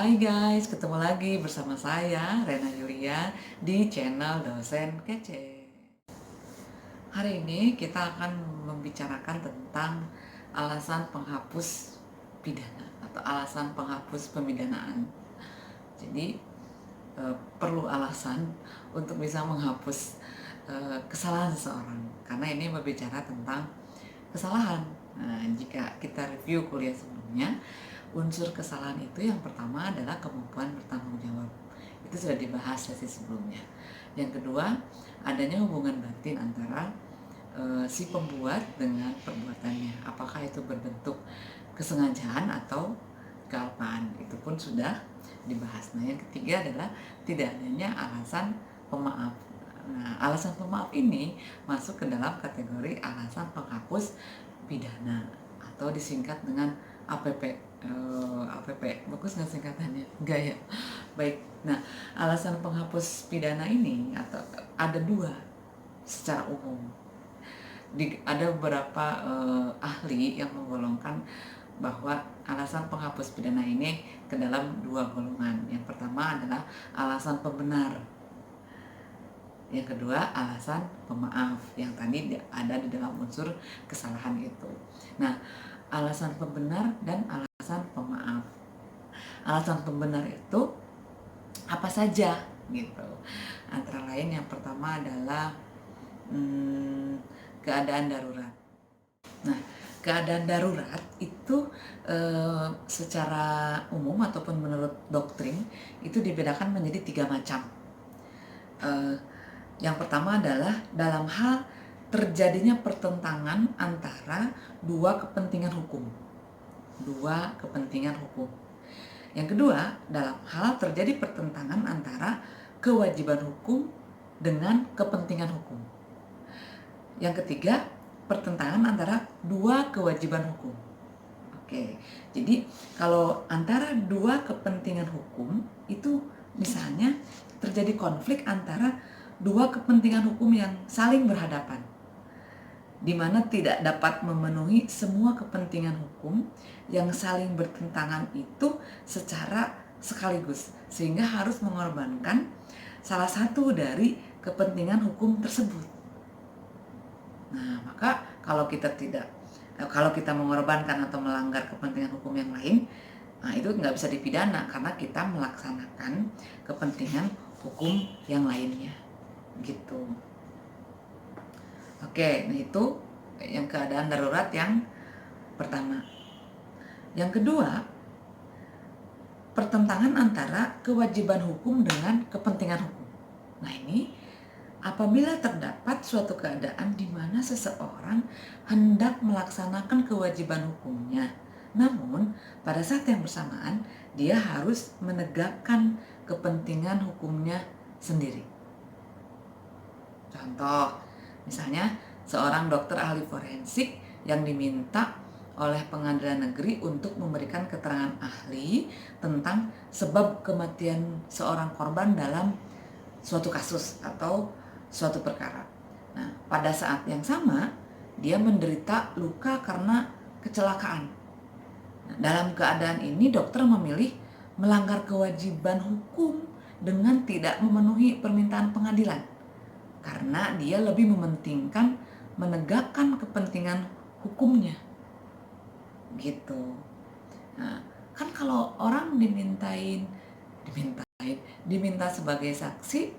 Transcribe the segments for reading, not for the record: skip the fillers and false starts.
Hai guys, ketemu lagi bersama saya Rena Yulia di channel Dosen Kece. Hari ini kita akan membicarakan tentang alasan penghapus pidana atau alasan penghapus pemidanaan. Jadi perlu alasan untuk bisa menghapus kesalahan seseorang karena ini berbicara tentang kesalahan. Nah, jika kita review kuliah sebelumnya, unsur kesalahan itu yang pertama adalah kemampuan bertanggung jawab. Itu sudah dibahas sesi sebelumnya. Yang kedua, adanya hubungan batin antara si pembuat dengan perbuatannya. Apakah itu berbentuk kesengajaan atau kealpaan. Itu pun sudah dibahas. Nah, yang ketiga adalah tidak adanya alasan pemaaf. Nah, alasan pemaaf ini masuk ke dalam kategori alasan penghapus pidana atau disingkat dengan APP. APP, bagus nggak singkatannya? Enggak ya? Baik, nah alasan penghapus pidana ini atau ada dua secara umum. Ada beberapa ahli yang menggolongkan bahwa alasan penghapus pidana ini ke dalam dua golongan. Yang pertama adalah alasan pembenar. Yang kedua, alasan pemaaf yang tadi ada di dalam unsur kesalahan itu. Nah, alasan pembenar dan alasan pemaaf. Alasan pembenar itu apa saja gitu. Antara lain yang pertama adalah keadaan darurat. Nah, keadaan darurat itu secara umum ataupun menurut doktrin itu dibedakan menjadi 3 macam. Yang pertama adalah dalam hal terjadinya pertentangan antara dua kepentingan hukum. Yang kedua, dalam hal terjadi pertentangan antara kewajiban hukum dengan kepentingan hukum. Yang ketiga, pertentangan antara dua kewajiban hukum. Oke, jadi kalau antara dua kepentingan hukum itu misalnya terjadi konflik antara dua kepentingan hukum yang saling berhadapan, di mana tidak dapat memenuhi semua kepentingan hukum yang saling bertentangan itu secara sekaligus, sehingga harus mengorbankan salah satu dari kepentingan hukum tersebut. Nah, maka kalau kita mengorbankan atau melanggar kepentingan hukum yang lain, nah itu nggak bisa dipidana karena kita melaksanakan kepentingan hukum yang lainnya. Gitu. Oke, nah itu yang keadaan darurat yang pertama. Yang kedua, pertentangan antara kewajiban hukum dengan kepentingan hukum. Nah, ini apabila terdapat suatu keadaan di mana seseorang hendak melaksanakan kewajiban hukumnya, namun pada saat yang bersamaan dia harus menegakkan kepentingan hukumnya sendiri. Contoh, misalnya seorang dokter ahli forensik yang diminta oleh pengadilan negeri untuk memberikan keterangan ahli tentang sebab kematian seorang korban dalam suatu kasus atau suatu perkara. Nah, pada saat yang sama dia menderita luka karena kecelakaan. Nah, dalam keadaan ini dokter memilih melanggar kewajiban hukum dengan tidak memenuhi permintaan pengadilan, karena dia lebih mementingkan menegakkan kepentingan hukumnya. Gitu. Nah, kan kalau orang diminta sebagai saksi,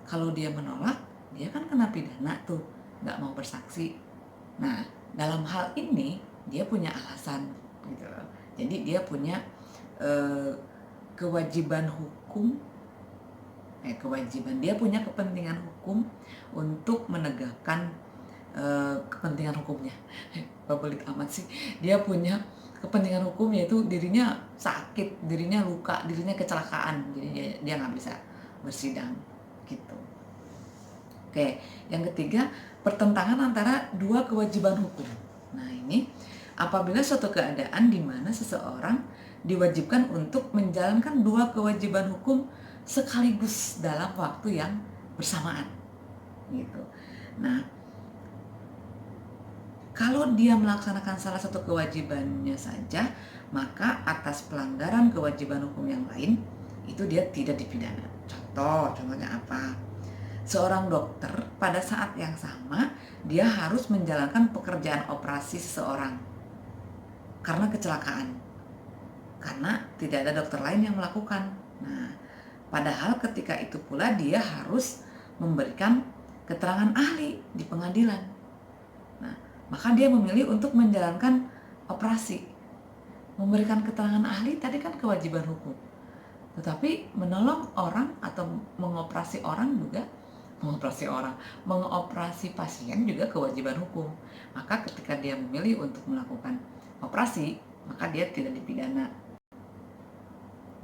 kalau dia menolak, dia kan kena pidana tuh, nggak mau bersaksi. Nah, dalam hal ini dia punya alasan gitu. Jadi dia punya kewajiban hukum, dia punya kepentingan hukum untuk menegakkan kepentingan hukumnya. Babelit amat sih. Dia punya kepentingan hukum, yaitu dirinya sakit, dirinya luka, dirinya kecelakaan, jadi dia nggak bisa bersidang gitu. Oke, yang ketiga, pertentangan antara dua kewajiban hukum. Nah, ini apabila suatu keadaan di mana seseorang diwajibkan untuk menjalankan dua kewajiban hukum sekaligus dalam waktu yang bersamaan gitu. Nah, kalau dia melaksanakan salah satu kewajibannya saja, maka atas pelanggaran kewajiban hukum yang lain itu dia tidak dipidana. Contohnya apa? Seorang dokter pada saat yang sama dia harus menjalankan pekerjaan operasi seseorang karena kecelakaan, karena tidak ada dokter lain yang melakukan. Nah, padahal ketika itu pula dia harus memberikan keterangan ahli di pengadilan. Nah, maka dia memilih untuk menjalankan operasi. Memberikan keterangan ahli tadi kan kewajiban hukum. Tetapi menolong orang atau mengoperasi pasien juga kewajiban hukum. Maka ketika dia memilih untuk melakukan operasi, maka dia tidak dipidana.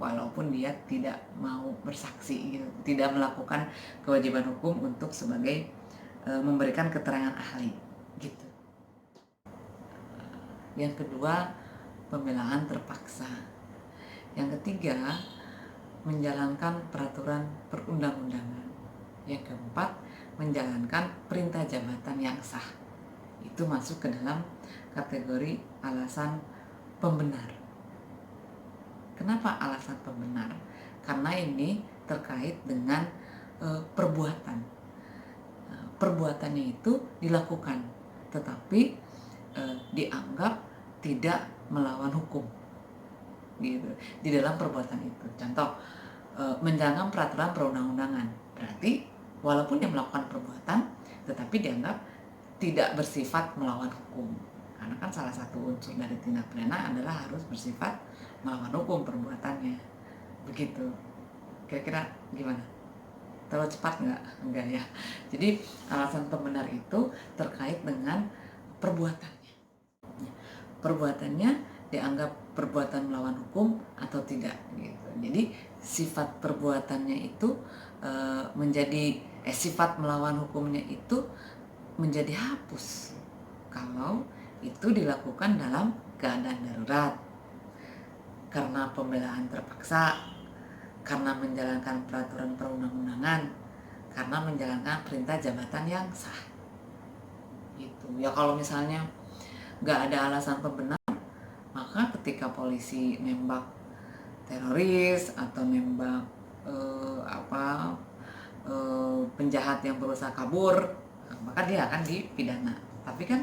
Walaupun dia tidak mau bersaksi gitu, tidak melakukan kewajiban hukum untuk sebagai memberikan keterangan ahli gitu. Yang kedua, pembelaan terpaksa. Yang ketiga, menjalankan peraturan perundang-undangan. Yang keempat, menjalankan perintah jabatan yang sah. Itu masuk ke dalam kategori alasan pembenar. Kenapa alasan pembenar? Karena ini terkait dengan perbuatan. Perbuatannya itu dilakukan, tetapi dianggap tidak melawan hukum, gitu. Di dalam perbuatan itu, contoh menjalankan peraturan perundang-undangan, berarti walaupun dia melakukan perbuatan, tetapi dianggap tidak bersifat melawan hukum. Karena kan salah satu unsur dari tindak pidana adalah harus bersifat melawan hukum perbuatannya, begitu. Kira-kira gimana? Terlalu cepat nggak? Enggak ya. Jadi alasan pembenar itu terkait dengan perbuatannya. Perbuatannya dianggap perbuatan melawan hukum atau tidak, gitu. Jadi sifat perbuatannya itu sifat melawan hukumnya itu menjadi hapus kalau itu dilakukan dalam keadaan darurat, karena pembelaan terpaksa, karena menjalankan peraturan perundang-undangan, karena menjalankan perintah jabatan yang sah. Gitu. Ya kalau misalnya nggak ada alasan pembenar, maka ketika polisi nembak teroris atau nembak penjahat yang berusaha kabur, maka dia akan dipidana. Tapi kan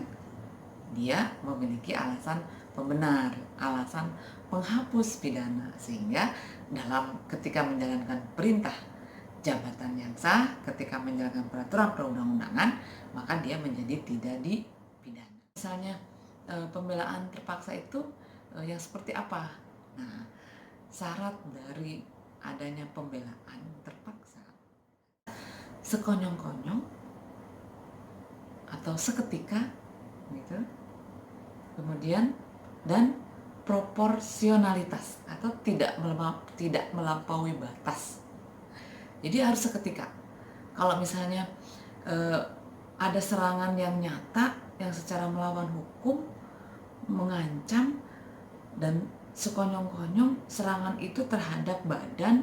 dia memiliki alasan pembenar, alasan penghapus pidana, sehingga ketika menjalankan perintah jabatan yang sah, ketika menjalankan peraturan perundang-undangan, maka dia menjadi tidak dipidana. Misalnya pembelaan terpaksa itu yang seperti apa? Nah, syarat dari adanya pembelaan terpaksa sekonyong-konyong atau seketika, gitu. Kemudian dan proporsionalitas atau tidak melampaui batas. Jadi harus seketika. Kalau misalnya ada serangan yang nyata yang secara melawan hukum, mengancam, dan sekonyong-konyong serangan itu terhadap badan,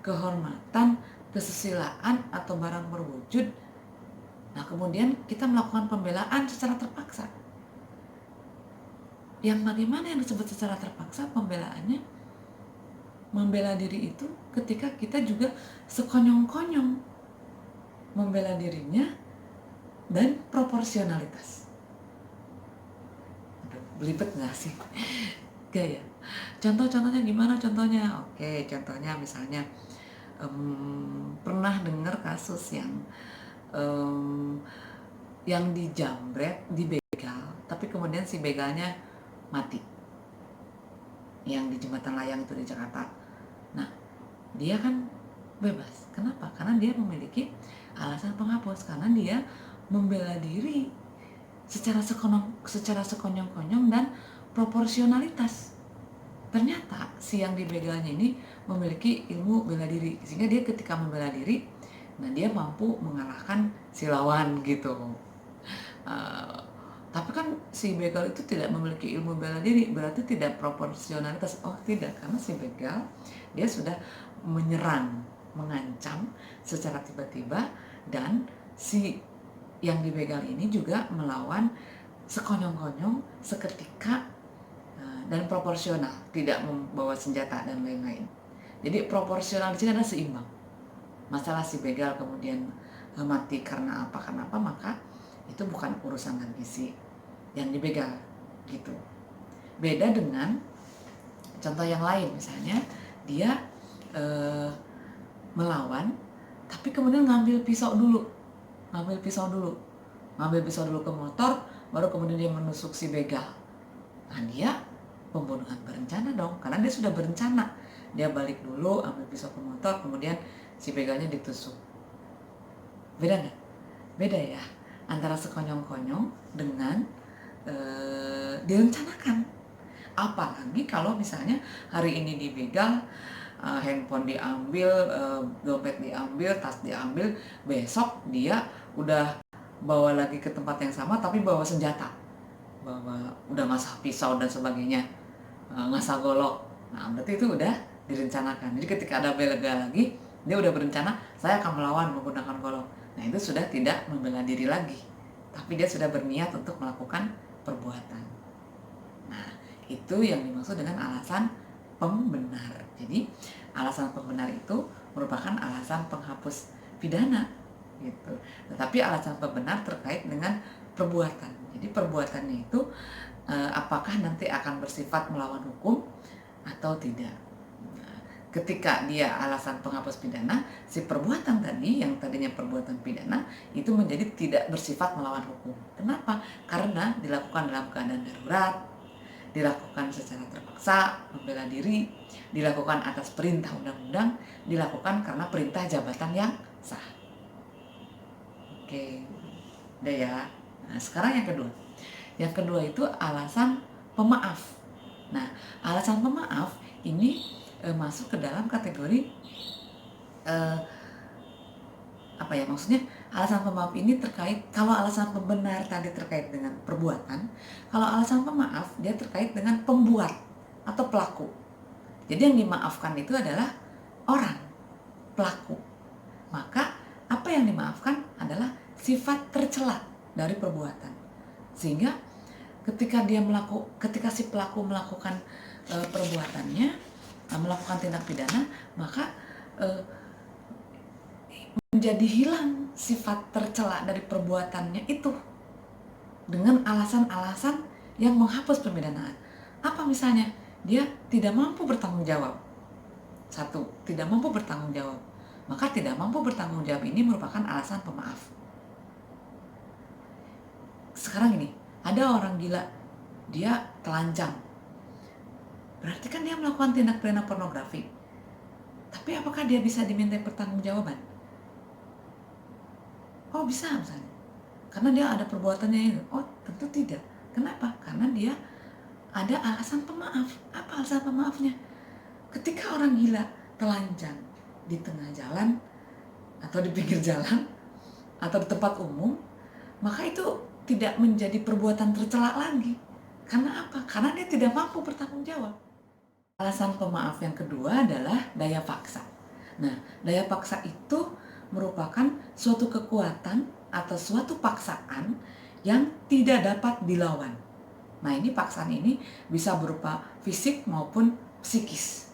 kehormatan, kesusilaan atau barang berwujud. Nah, kemudian kita melakukan pembelaan secara terpaksa. Yang bagaimana yang disebut secara terpaksa pembelaannya? Membela diri itu ketika kita juga sekonyong-konyong membela dirinya dan proporsionalitas. Aduh, belibet nggak sih? Gak ya? Contohnya gimana contohnya? Oke, contohnya misalnya pernah dengar kasus yang dijamret, dibegal, tapi kemudian si begalnya mati, yang di jembatan layang itu di Jakarta. Nah, dia kan bebas. Kenapa? Karena dia memiliki alasan penghapus, karena dia membela diri secara sekonyong-konyong dan proporsionalitas. Ternyata si yang dibegalnya ini memiliki ilmu bela diri, sehingga dia ketika membela diri, nah dia mampu mengalahkan si lawan gitu. Tapi kan si begal itu tidak memiliki ilmu bela diri, berarti tidak proporsionalitas. Oh tidak, karena si begal dia sudah menyerang, mengancam secara tiba-tiba, dan si yang dibegal ini juga melawan sekonyong-konyong seketika dan proporsional, tidak membawa senjata dan lain-lain. Jadi proporsional di sini adalah seimbang. Masalah si begal kemudian mati karena apa, maka itu bukan urusan lagi si yang dibegal gitu. Beda dengan contoh yang lain, misalnya dia melawan tapi kemudian ngambil pisau dulu ke motor, baru kemudian dia menusuk si begal. Nah, dia pembunuhan berencana dong, karena dia sudah berencana. Dia balik dulu, ambil pisau ke motor, kemudian si begalnya ditusuk. Beda nggak? Beda ya, antara sekonyong-konyong dengan direncanakan. Apalagi kalau misalnya hari ini dibegal, handphone diambil, dompet diambil, tas diambil, besok dia udah bawa lagi ke tempat yang sama tapi bawa senjata, udah ngasah pisau dan sebagainya, ngasah golok. Nah, berarti itu udah direncanakan. Jadi ketika ada begal lagi, dia udah berencana, saya akan melawan menggunakan golok. Nah, itu sudah tidak membela diri lagi, tapi dia sudah berniat untuk melakukan perbuatan. Nah, itu yang dimaksud dengan alasan pembenar. Jadi alasan pembenar itu merupakan alasan penghapus pidana gitu. Tetapi alasan pembenar terkait dengan perbuatan. Jadi perbuatannya itu apakah nanti akan bersifat melawan hukum atau tidak. Nah, ketika dia alasan penghapus pidana, si perbuatan tadi yang tadinya perbuatan pidana itu menjadi tidak bersifat melawan hukum. Kenapa? Karena dilakukan dalam keadaan darurat, dilakukan secara terpaksa, membela diri, dilakukan atas perintah undang-undang, dilakukan karena perintah jabatan yang sah. Oke, udah ya. Nah, sekarang yang kedua. Yang kedua itu alasan pemaaf. Nah, alasan pemaaf ini masuk ke dalam kategori apa ya, maksudnya alasan pemaaf ini terkait, kalau alasan pembenar tadi terkait dengan perbuatan, kalau alasan pemaaf dia terkait dengan pembuat atau pelaku. Jadi yang dimaafkan itu adalah orang, pelaku. Maka apa yang dimaafkan adalah sifat tercela dari perbuatan. Sehingga ketika si pelaku melakukan perbuatannya, melakukan tindak pidana, maka menjadi hilang sifat tercela dari perbuatannya itu dengan alasan-alasan yang menghapus pemidanaan. Apa misalnya? Dia tidak mampu bertanggung jawab. Satu, tidak mampu bertanggung jawab. Maka tidak mampu bertanggung jawab ini merupakan alasan pemaaf. Sekarang ini, ada orang gila, dia telanjang. Berarti kan dia melakukan tindak pidana pornografi. Tapi apakah dia bisa diminta pertanggungjawaban? Oh, bisa misalnya. Karena dia ada perbuatannya itu. Oh, tentu tidak. Kenapa? Karena dia ada alasan pemaaf. Apa alasan pemaafnya? Ketika orang gila telanjang di tengah jalan atau di pinggir jalan atau di tempat umum, maka itu tidak menjadi perbuatan tercela lagi. Karena apa? Karena dia tidak mampu bertanggung jawab. Alasan pemaaf yang kedua adalah daya paksa. Nah, daya paksa itu merupakan suatu kekuatan atau suatu paksaan yang tidak dapat dilawan. Nah, ini paksaan ini bisa berupa fisik maupun psikis.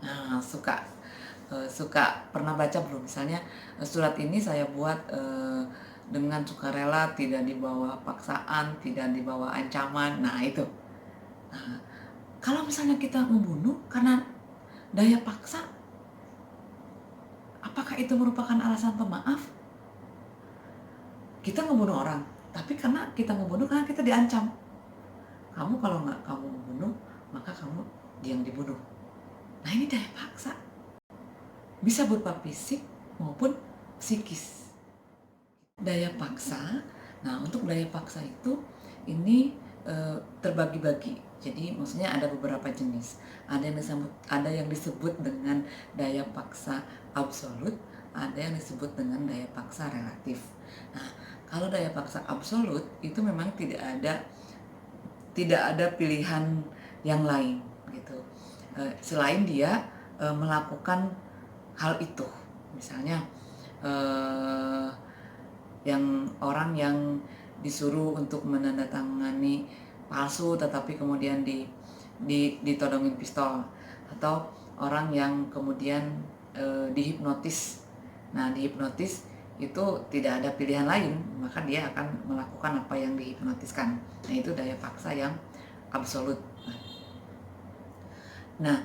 Nah, suka pernah baca belum? Misalnya surat ini saya buat dengan sukarela, tidak dibawa paksaan, tidak dibawa ancaman. Nah, itu. Nah, kalau misalnya kita membunuh karena daya paksa, apakah itu merupakan alasan pemaaf? Kita membunuh orang, tapi karena kita membunuh karena kita diancam. Kamu kalau nggak kamu membunuh, maka kamu yang dibunuh. Nah, ini daya paksa. Bisa berupa fisik maupun psikis. Daya paksa, nah untuk daya paksa itu ini terbagi-bagi. Jadi maksudnya ada beberapa jenis. Ada yang disebut dengan daya paksa absolut, ada yang disebut dengan daya paksa relatif. Nah, kalau daya paksa absolut itu memang tidak ada pilihan yang lain gitu. Selain dia melakukan hal itu. Misalnya yang orang yang disuruh untuk menandatangani palsu tetapi kemudian ditodongin pistol, atau orang yang kemudian dihipnotis. Nah, dihipnotis itu tidak ada pilihan lain, maka dia akan melakukan apa yang dihipnotiskan. Nah, itu daya paksa yang absolut. Nah,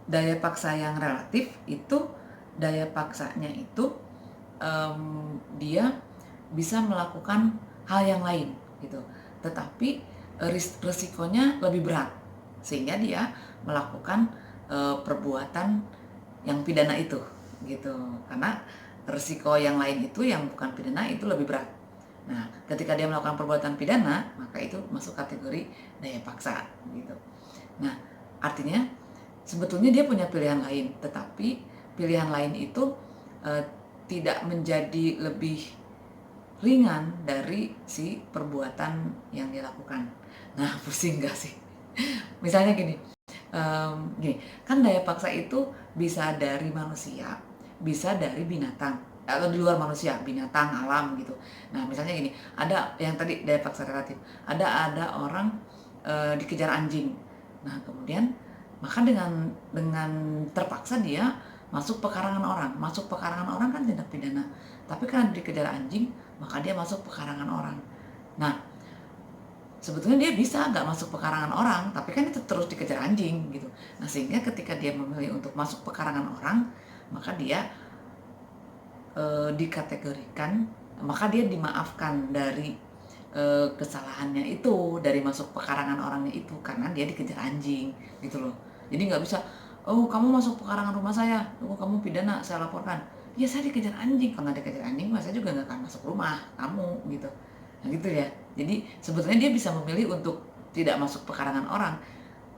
daya paksa yang relatif itu daya paksanya itu dia bisa melakukan hal yang lain gitu, tetapi resikonya lebih berat sehingga dia melakukan perbuatan yang pidana itu gitu, karena resiko yang lain itu yang bukan pidana itu lebih berat. Nah, ketika dia melakukan perbuatan pidana, maka itu masuk kategori daya paksa gitu. Nah, artinya sebetulnya dia punya pilihan lain, tetapi pilihan lain itu tidak menjadi lebih ringan dari si perbuatan yang dilakukan. Nah, pusing gak sih? Misalnya gini, kan daya paksa itu bisa dari manusia, bisa dari binatang, atau di luar manusia, binatang, alam gitu. Nah, misalnya gini, ada yang tadi daya paksa relatif, ada orang dikejar anjing. Nah, kemudian maka dengan terpaksa dia masuk pekarangan orang. Masuk pekarangan orang kan tindak pidana. Tapi karena dikejar anjing, maka dia masuk pekarangan orang. Nah, sebetulnya dia bisa nggak masuk pekarangan orang, tapi kan itu terus dikejar anjing gitu. Nah, sehingga ketika dia memilih untuk masuk pekarangan orang, maka dia dikategorikan, maka dia dimaafkan dari kesalahannya itu, dari masuk pekarangan orangnya itu, karena dia dikejar anjing gitu loh. Jadi nggak bisa, oh kamu masuk pekarangan rumah saya, oh kamu pidana, saya laporkan. Ya saya dikejar anjing, karena dikejar anjing saya juga nggak akan masuk rumah kamu gitu. Nah gitu ya. Jadi sebetulnya dia bisa memilih untuk tidak masuk pekarangan orang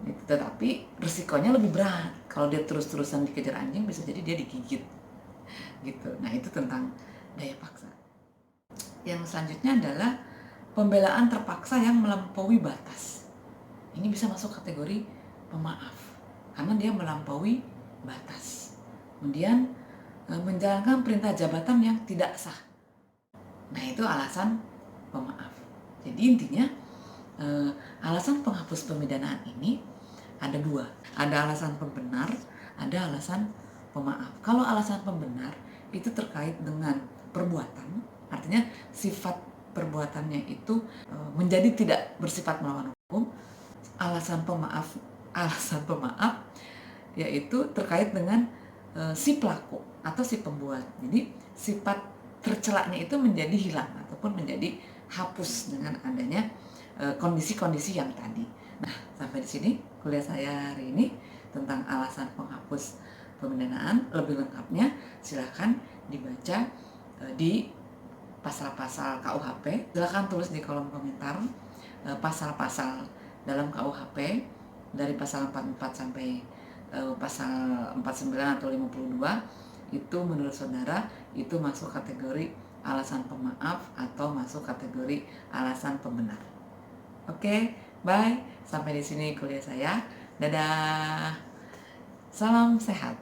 gitu, tetapi risikonya lebih berat. Kalau dia terus-terusan dikejar anjing, bisa jadi dia digigit gitu. Nah itu tentang daya paksa. Yang selanjutnya adalah pembelaan terpaksa yang melampaui batas. Ini bisa masuk kategori pemaaf karena dia melampaui batas. Kemudian menjalankan perintah jabatan yang tidak sah. Nah, itu alasan pemaaf. Jadi intinya alasan penghapus pemidanaan ini ada dua. Ada alasan pembenar, ada alasan pemaaf. Kalau alasan pembenar itu terkait dengan perbuatan, artinya sifat perbuatannya itu menjadi tidak bersifat melawan hukum. Alasan pemaaf yaitu terkait dengan si pelaku atau si pembuat. Jadi sifat tercelaknya itu menjadi hilang ataupun menjadi hapus dengan adanya kondisi-kondisi yang tadi. Nah, sampai di sini kuliah saya hari ini tentang alasan penghapus pemidanaan. Lebih lengkapnya silahkan dibaca di pasal-pasal KUHP. Silahkan tulis di kolom komentar pasal-pasal dalam KUHP dari pasal 44 sampai pasal 49 atau 52 itu menurut saudara itu masuk kategori alasan pemaaf atau masuk kategori alasan pembenar. Oke, bye. Sampai di sini kuliah saya. Dadah. Salam sehat.